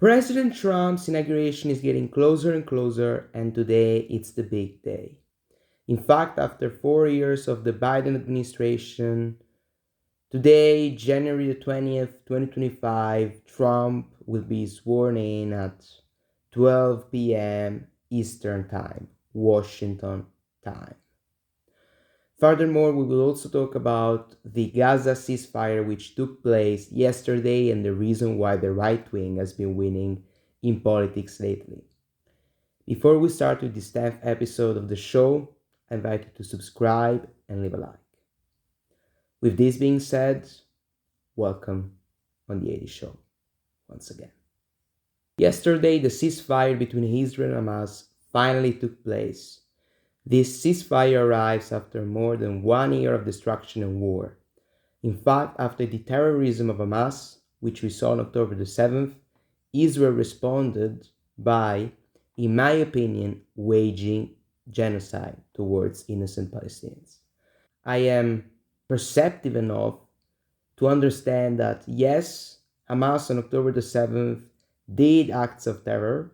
President Trump's inauguration is getting closer and closer, and today it's the big day. In fact, after 4 years of the Biden administration, today, January the 20th, 2025, Trump will be sworn in at 12 p.m. Eastern Time, Washington time. Furthermore, we will also talk about the Gaza ceasefire which took place yesterday and the reason why the right wing has been winning in politics lately. Before we start with this 10th episode of the show, I invite you to subscribe and leave a like. With this being said, welcome on the 80 Show once again. Yesterday, the ceasefire between Israel and Hamas finally took place. This ceasefire arrives after more than 1 year of destruction and war. In fact, after the terrorism of Hamas, which we saw on October the 7th, Israel responded by, in my opinion, waging genocide towards innocent Palestinians. I am perceptive enough to understand that yes, Hamas on October the 7th did acts of terror,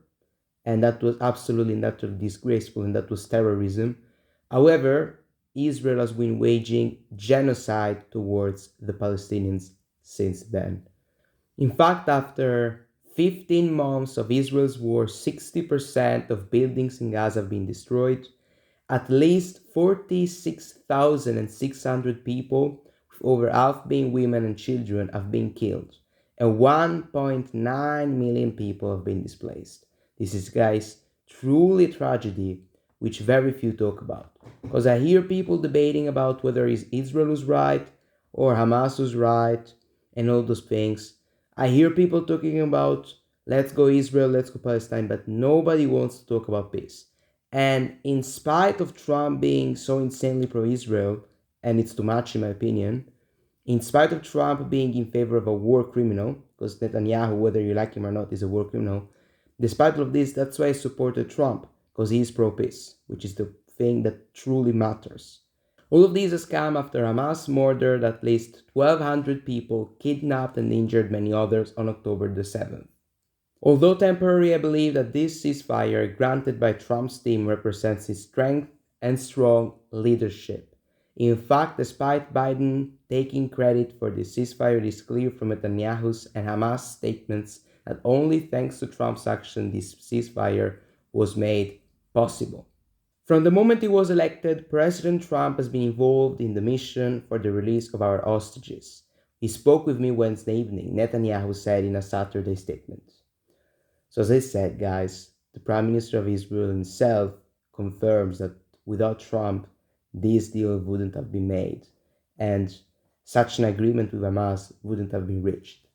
and that was absolutely not disgraceful, and that was terrorism. However, Israel has been waging genocide towards the Palestinians since then. In fact, after 15 months of Israel's war, 60% of buildings in Gaza have been destroyed. At least 46,600 people, with over half being women and children, have been killed, and 1.9 million people have been displaced. This is, guys, truly a tragedy which very few talk about. Because I hear people debating about whether Israel was right or Hamas was right and all those things. I hear people talking about let's go Israel, let's go Palestine, but nobody wants to talk about peace. And in spite of Trump being so insanely pro-Israel, and it's too much in my opinion, in spite of Trump being in favor of a war criminal, because Netanyahu, whether you like him or not, is a war criminal, despite all of this, that's why I supported Trump, because he is pro-peace, which is the thing that truly matters. All of this has come after Hamas murdered at least 1,200 people, kidnapped and injured many others on October the 7th. Although temporary, I believe that this ceasefire granted by Trump's team represents his strength and strong leadership. In fact, despite Biden taking credit for the ceasefire, it is clear from Netanyahu's and Hamas statements that only thanks to Trump's action this ceasefire was made possible. From the moment he was elected, President Trump has been involved in the mission for the release of our hostages. He spoke with me Wednesday evening, Netanyahu said in a Saturday statement. So as I said, guys, the Prime Minister of Israel himself confirms that without Trump, this deal wouldn't have been made, and such an agreement with Hamas wouldn't have been reached.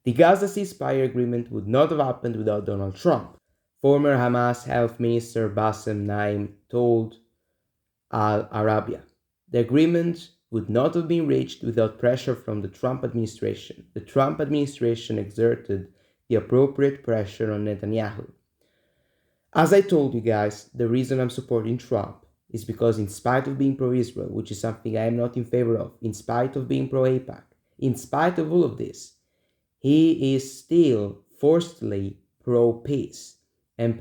The Gaza ceasefire agreement would not have happened without Donald Trump. Former Hamas Health Minister Bassem Naim told Al Arabiya, the agreement would not have been reached without pressure from the Trump administration. The Trump administration exerted the appropriate pressure on Netanyahu. As I told you guys, the reason I'm supporting Trump is because in spite of being pro-Israel, which is something I am not in favor of, in spite of being pro-AIPAC, in spite of all of this, he is still forcefully pro-peace and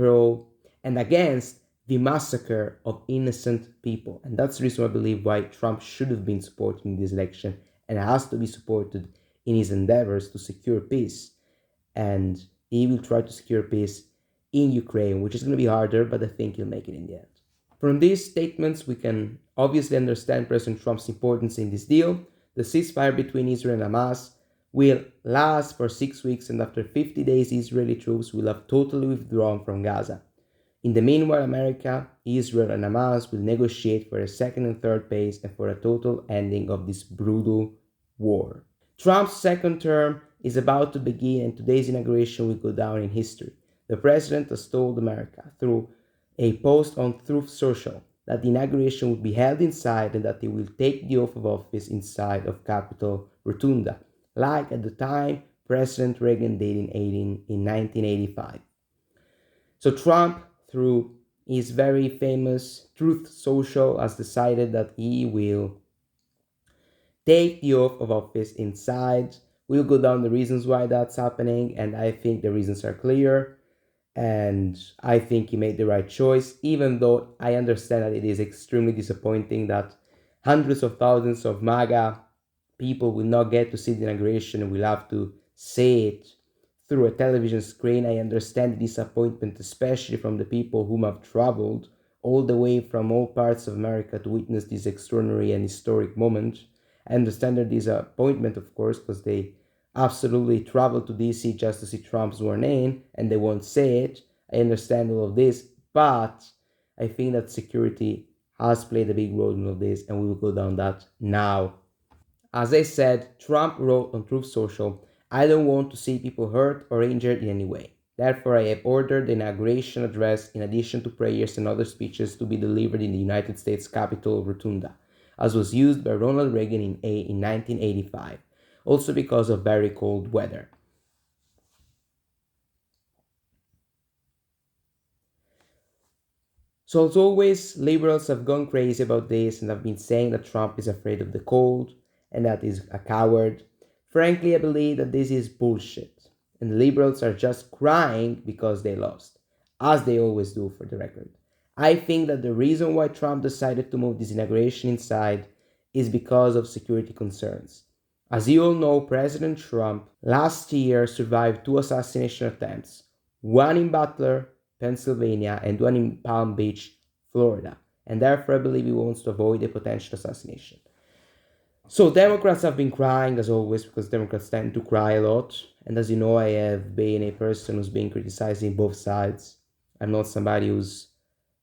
against the massacre of innocent people. And that's the reason I believe why Trump should have been supporting this election and has to be supported in his endeavors to secure peace. And he will try to secure peace in Ukraine, which is going to be harder, but I think he'll make it in the end. From these statements, we can obviously understand President Trump's importance in this deal. The ceasefire between Israel and Hamas will last for 6 weeks, and after 50 days, Israeli troops will have totally withdrawn from Gaza. In the meanwhile, America, Israel, and Hamas will negotiate for a second and third phase and for a total ending of this brutal war. Trump's second term is about to begin, and today's inauguration will go down in history. The president has told America through a post on Truth Social that the inauguration will be held inside and that he will take the oath of office inside of Capitol Rotunda, like at the time President Reagan did in 1985. So Trump, through his very famous Truth Social, has decided that he will take the oath of office inside We'll go down the reasons why that's happening, and I think the reasons are clear. And I think he made the right choice, even though I understand that it is extremely disappointing that hundreds of thousands of MAGA people will not get to see the inauguration and will have to see it through a television screen. I understand the disappointment, especially from the people whom have traveled all the way from all parts of America to witness this extraordinary and historic moment. I understand their disappointment, of course, because they absolutely traveled to DC just to see Trump sworn in and they won't say it. I understand all of this, but I think that security has played a big role in all of this, and we will go down that now. As I said, Trump wrote on Truth Social, "I don't want to see people hurt or injured in any way. Therefore, I have ordered the inauguration address, in addition to prayers and other speeches, to be delivered in the United States Capitol Rotunda, as was used by Ronald Reagan in 1985, also because of very cold weather." So, as always, liberals have gone crazy about this and have been saying that Trump is afraid of the cold and that he's a coward. Frankly, I believe that this is bullshit, and liberals are just crying because they lost, as they always do, for the record. I think that the reason why Trump decided to move this inauguration inside is because of security concerns. As you all know, President Trump last year survived two assassination attempts, one in Butler, Pennsylvania, and one in Palm Beach, Florida, and therefore I believe he wants to avoid a potential assassination. So Democrats have been crying as always, because Democrats tend to cry a lot. And as you know, I have been a person who's been criticizing both sides. I'm not somebody who's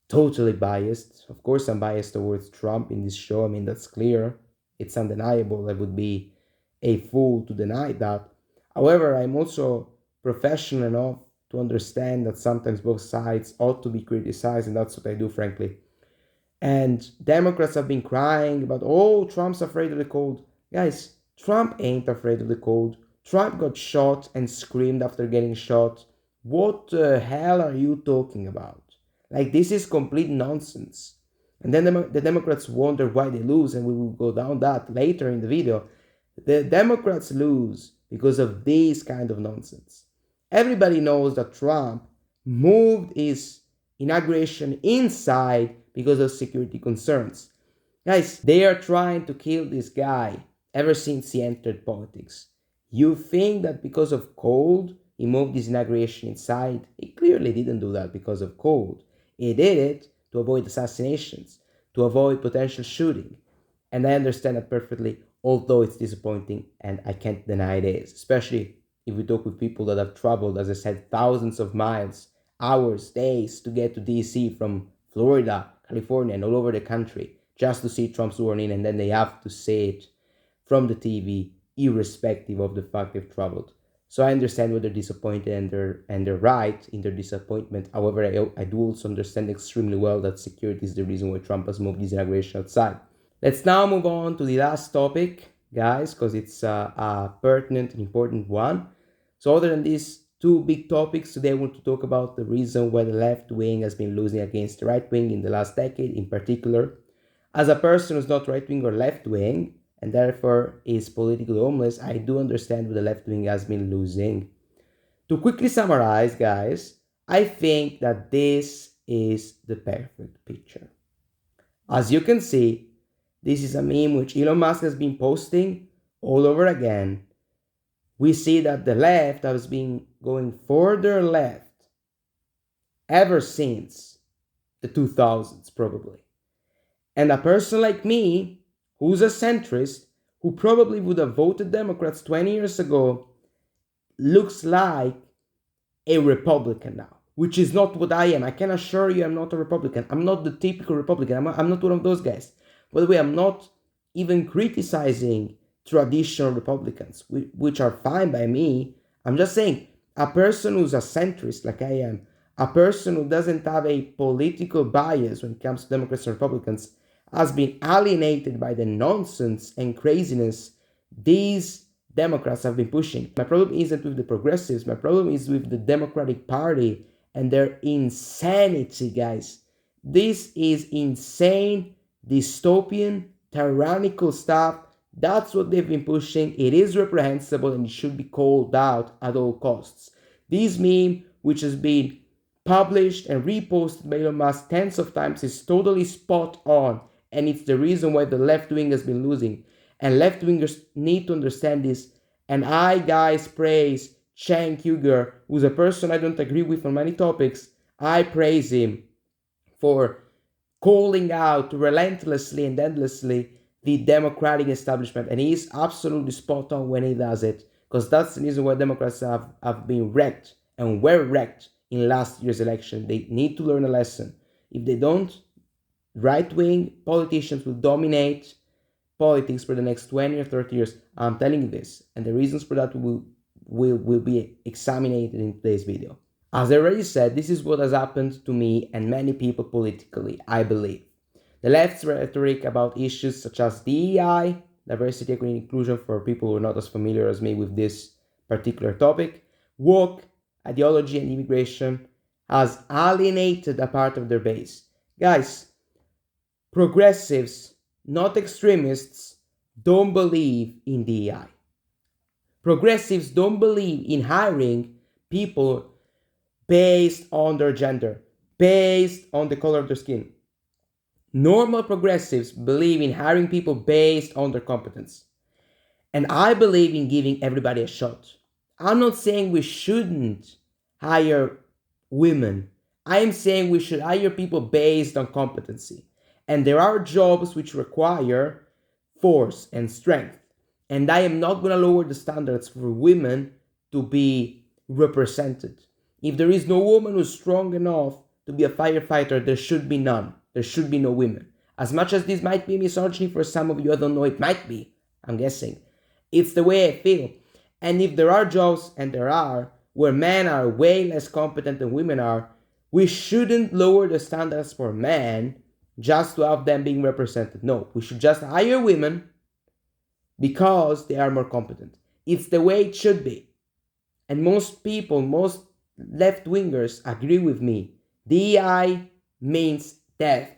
totally biased. Of course, I'm biased towards Trump in this show. I mean, that's clear. It's undeniable. I would be a fool to deny that. However, I'm also professional enough to understand that sometimes both sides ought to be criticized, and that's what I do, frankly. And Democrats have been crying about, oh, Trump's afraid of the cold. Guys, Trump ain't afraid of the cold. Trump got shot and screamed after getting shot. What the hell are you talking about? Like, this is complete nonsense. And then the Democrats wonder why they lose, and we will go down that later in the video. The Democrats lose because of this kind of nonsense. Everybody knows that Trump moved his inauguration inside because of security concerns. Guys, they are trying to kill this guy ever since he entered politics. You think that because of cold, he moved his inauguration inside? He clearly didn't do that because of cold. He did it to avoid assassinations, to avoid potential shooting. And I understand that perfectly, although it's disappointing, and I can't deny it is, especially if we talk with people that have traveled, as I said, thousands of miles, hours, days to get to DC from Florida, California, and all over the country just to see Trump sworn in, and then they have to say it from the TV, irrespective of the fact they've traveled. So I understand why they're disappointed, and they're right in their disappointment. However, I do also understand extremely well that security is the reason why Trump has moved his inauguration outside. Let's now move on to the last topic, guys, because it's a pertinent and important one. So other than these two big topics, today I want to talk about the reason why the left wing has been losing against the right wing in the last decade in particular. As a person who's not right wing or left wing, and therefore is politically homeless, I do understand why the left wing has been losing. To quickly summarize, guys, I think that this is the perfect picture. As you can see, this is a meme which Elon Musk has been posting all over again. We see that the left has been going further left ever since the 2000s, probably. And a person like me, who's a centrist, who probably would have voted Democrats 20 years ago, looks like a Republican now, which is not what I am. I can assure you I'm not a Republican. I'm not the typical Republican. I'm not one of those guys. By the way, I'm not even criticizing traditional Republicans, which are fine by me. I'm just saying, a person who's a centrist like I am, a person who doesn't have a political bias when it comes to Democrats and Republicans, has been alienated by the nonsense and craziness these Democrats have been pushing. My problem isn't with the progressives, my problem is with the Democratic Party and their insanity, guys. This is insane, dystopian, tyrannical stuff That's what they've been pushing. It is reprehensible and it should be called out at all costs. This meme, which has been published and reposted by Elon Musk tens of times, is totally spot on, and it's the reason why the left wing has been losing. And left wingers need to understand this. And I, guys, praise Cenk Uygur, who's a person I don't agree with on many topics. I praise him for calling out relentlessly and endlessly the democratic establishment, and he is absolutely spot on when he does it, because that's the reason why Democrats have been wrecked and were wrecked in last year's election. They need to learn a lesson. If they don't, right-wing politicians will dominate politics for the next 20 or 30 years. I'm telling you this, and the reasons for that will be examined in today's video. As I already said, this is what has happened to me and many people politically, I believe. The left's rhetoric about issues such as DEI, diversity, equity, and inclusion, for people who are not as familiar as me with this particular topic, woke ideology, and immigration, has alienated a part of their base. Guys, progressives, not extremists, don't believe in DEI. Progressives don't believe in hiring people based on their gender, based on the color of their skin. Normal progressives believe in hiring people based on their competence. And I believe in giving everybody a shot. I'm not saying we shouldn't hire women. I am saying we should hire people based on competency. And there are jobs which require force and strength. And I am not going to lower the standards for women to be represented. If there is no woman who's strong enough to be a firefighter, there should be none. There should be no women. As much as this might be misogyny for some of you, I don't know, it might be, I'm guessing. It's the way I feel. And if there are jobs, and there are, where men are way less competent than women are, we shouldn't lower the standards for men just to have them being represented. No, we should just hire women because they are more competent. It's the way it should be. And most people, most left-wingers agree with me. DEI means death.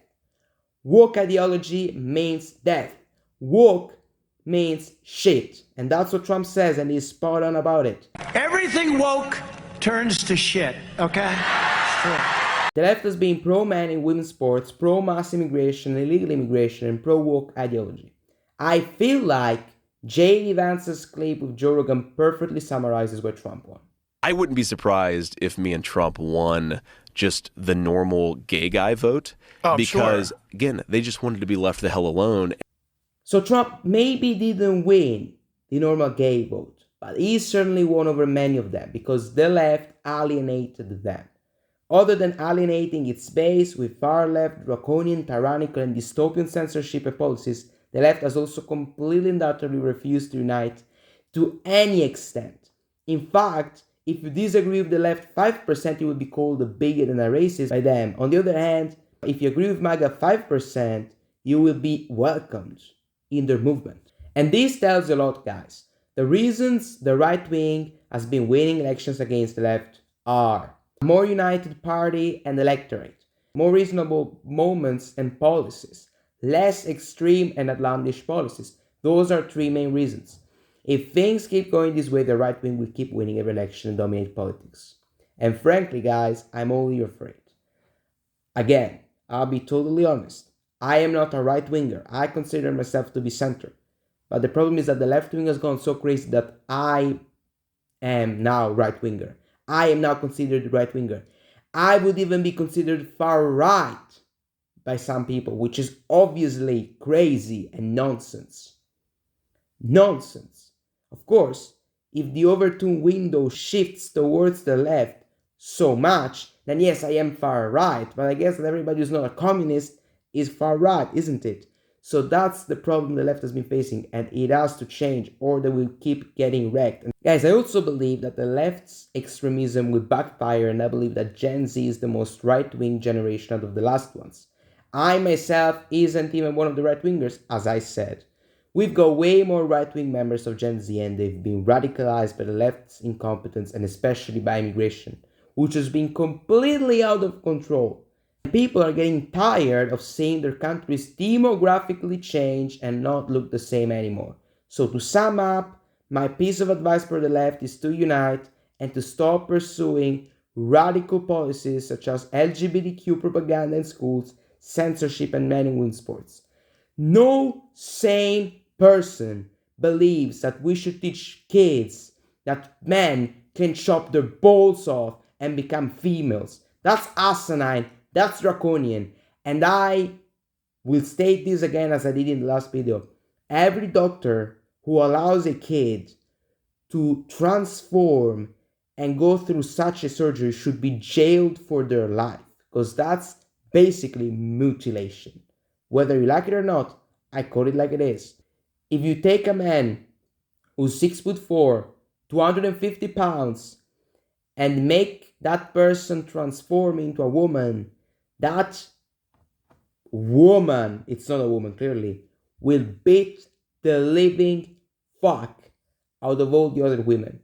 Woke ideology means death. Woke means shit. And that's what Trump says, and he's spot on about it. Everything woke turns to shit, okay? Sure. The left has been pro-man in women's sports, pro-mass immigration, illegal immigration, and pro-woke ideology. I feel like JD Vance's clip with Joe Rogan perfectly summarizes where Trump won. I wouldn't be surprised if me and Trump won just the normal gay guy vote, because, sure, again, they just wanted to be left the hell alone. So Trump maybe didn't win the normal gay vote, but he certainly won over many of them because the left alienated them. Other than alienating its base with far-left, draconian, tyrannical, and dystopian censorship and policies, the left has also completely and utterly refused to unite to any extent. In fact, if you disagree with the left 5%, you will be called a bigot and a racist by them. On the other hand, if you agree with MAGA 5%, you will be welcomed in their movement. And this tells a lot, guys. The reasons the right wing has been winning elections against the left are a more united party and electorate, more reasonable moments and policies, less extreme and outlandish policies. Those are three main reasons. If things keep going this way, the right wing will keep winning every election and dominate politics. And frankly, guys, I'm only afraid. Again, I'll be totally honest. I am not a right-winger. I consider myself to be center. But the problem is that the left wing has gone so crazy that I am now right-winger. I am now considered right-winger. I would even be considered far-right by some people, which is obviously crazy and nonsense. Nonsense. Of course, if the Overton window shifts towards the left so much, then yes, I am far right, but I guess that everybody who's not a communist is far right, isn't it? So that's the problem the left has been facing, and it has to change or they will keep getting wrecked. And guys, I also believe that the left's extremism will backfire, and I believe that Gen Z is the most right-wing generation out of the last ones. I myself isn't even one of the right-wingers, as I said. We've got way more right-wing members of Gen Z, and they've been radicalized by the left's incompetence and especially by immigration, which has been completely out of control. People are getting tired of seeing their countries demographically change and not look the same anymore. So to sum up, my piece of advice for the left is to unite and to stop pursuing radical policies such as LGBTQ propaganda in schools, censorship, and men and women's sports. No sane person believes that we should teach kids that men can chop their balls off and become females. That's asinine, that's draconian, and I will state this again as I did in the last video. Every doctor who allows a kid to transform and go through such a surgery should be jailed for their life, because that's basically mutilation. Whether you like it or not, I call it like it is. If you take a man who's 6'4", 250 pounds, and make that person transform into a woman, that woman, it's not a woman clearly, will beat the living fuck out of all the other women.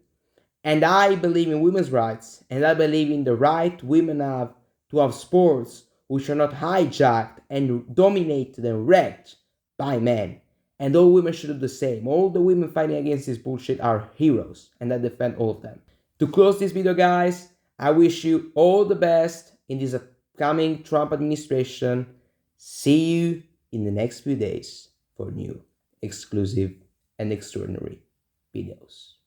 And I believe in women's rights, and I believe in the right women have to have sports which are not hijacked and dominated and wrecked by men. And all women should do the same. All the women fighting against this bullshit are heroes, and I defend all of them. To close this video, guys, I wish you all the best in this upcoming Trump administration. See you in the next few days for new, exclusive, and extraordinary videos.